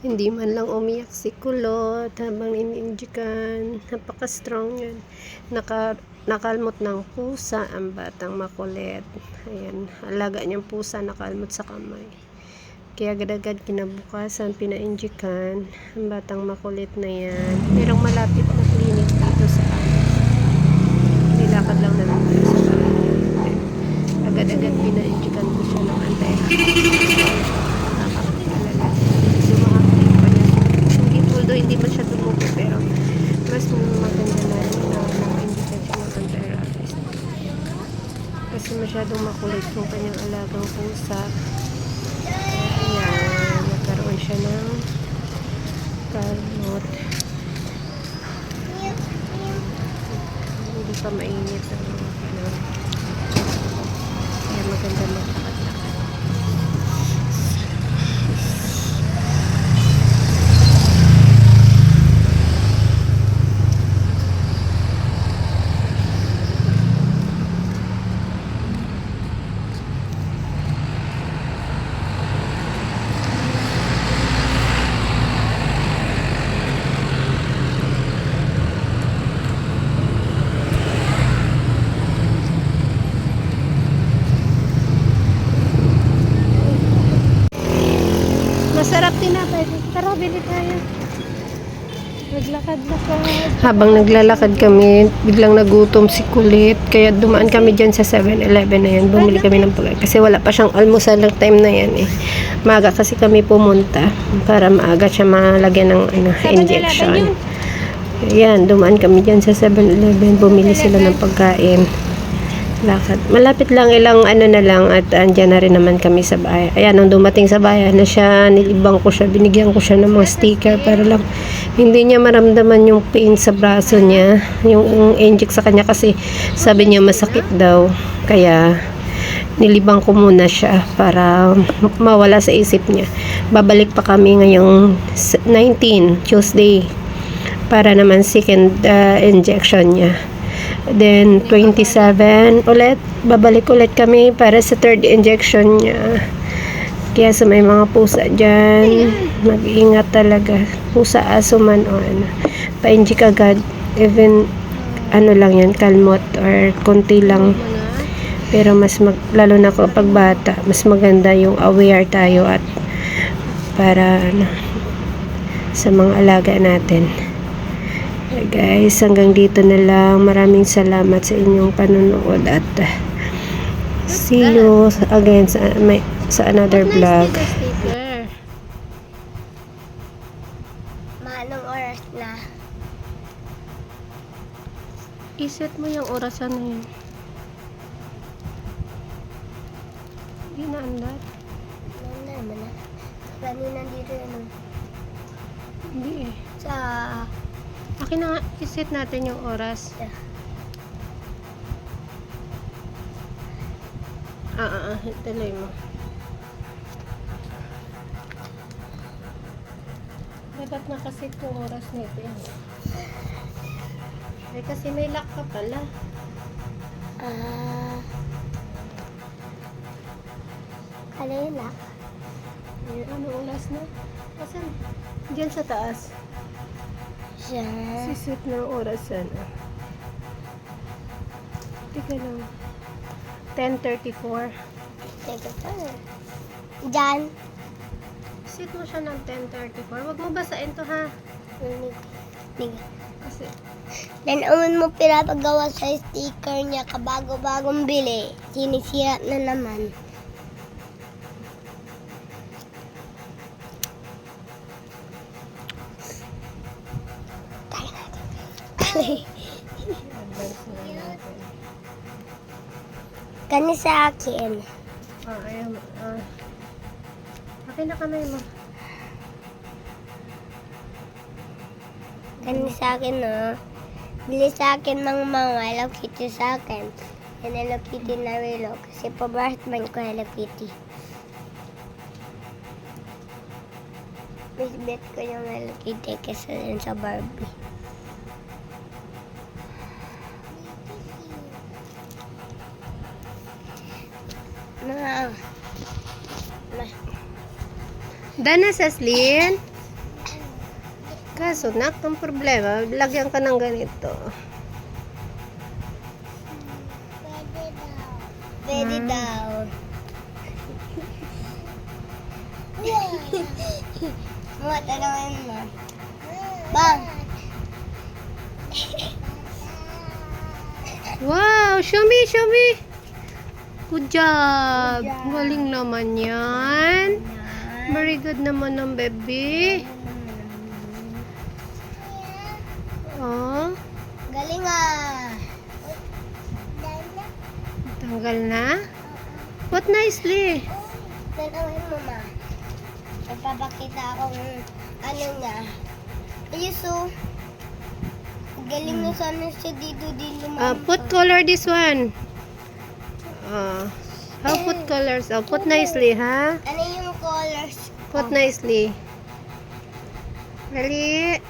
Hindi man lang umiyak si Kulot habang iniinjikan. Napaka-strong yun. Nakalmot ng pusa ang batang makulit. Ayan, alaga niyang pusa nakalmot sa kamay. Kaya agad-agad kinabukasan, pinainjikan ang batang makulit na yan. Merong malapit na clinic dito sa amin. Nilakad lang namin tayo sa bahay. Agad-agad pinainjikan ko siya ng although hindi man siya dumugo, pero mas maganda na naka-indikan siya ng anti-rabies kasi masyadong makulit yung kanyang alagang pusa. Ayan, nagkaroon siya ng kalmot. Hindi pa mainit ang panahon, kaya maganda maglakad-lakad. Masarap din na pwede. Tara, bili tayo. Maglakad-lakad. Habang naglalakad kami, biglang nagutom si Kulit. Kaya dumaan kami dyan sa 7-Eleven na yan. Bumili kami ng pagkain. Kasi wala pa siyang almusal ng time na yan eh. Maaga kasi kami pumunta para maaga siya malagyan ng injection. Yan, dumaan kami dyan sa 7-Eleven. Bumili sila ng pagkain. Lakad. Malapit lang, ilang na lang at andyan na rin naman kami sa bahay. Ayan, nung dumating sa bahay na siya, nilibang ko siya, binigyan ko siya ng mga sticker para lang hindi niya maramdaman yung pain sa braso niya, yung inject sa kanya kasi sabi niya masakit daw. Kaya nilibang ko muna siya para mawala sa isip niya. Babalik pa kami ngayong 19, Tuesday, para naman second injection niya. Then 27 ulit, babalik ulit kami para sa third injection niya. Kaya sa may mga pusa dyan, mag-iingat talaga. Pusa, aso man o pa-inject agad, even lang yan, kalmot or konti lang. Pero lalo na kapag bata, mas maganda yung aware tayo at para sa mga alaga natin. Guys, hanggang dito na lang. Maraming salamat sa inyong panonood at see you again sa another vlog. Anong oras na? Iset mo yung orasan na yun. Hindi na andat. Ano naman na? Kanina dito yun. Hindi eh. Sa... Akin na nga, iset natin yung oras. Tuloy mo. Dapat nakaset yung oras nito yan. Kasi may lock ka pala. Ano yun na? Ano oras na? Asan? Diyan sa taas. Sisit ng orasan. Teka lang. 10:34. Teka pa. Diyan. Sit mo siya ng 10:34. Huwag mo basain to ha. Kasi Then, mo pinapagawa sa sticker niya kabago-bagong bili. Sinisira na naman. Kani sa akin. Ayan. Akin na kamay mo. Kani sa akin, no? Bili sa akin mga Hello Kitty sa akin. And Hello Kitty na relo. Kasi pa-birthday ko Hello Kitty. Bisbet ko yung Hello Kitty kasi din sa Barbie. Dana, Saslin? Kaso, nak, ang problema, lagyan ka ng ganito. Pwede daw. Mga tanongin mo. Bang! Wow, show me, show me. Good job. Good job. Galing naman yan. Very good naman ng baby. Oh, Galing ah! tanggal na. What nicely. Tanongin mo ma. Ipapakita ako ng ano niya. Ayuso. Galing na sana siya dito din lumampas. Put color this one. How put colors? Put nicely, ha? Ano yung colors? Put nicely. Dali.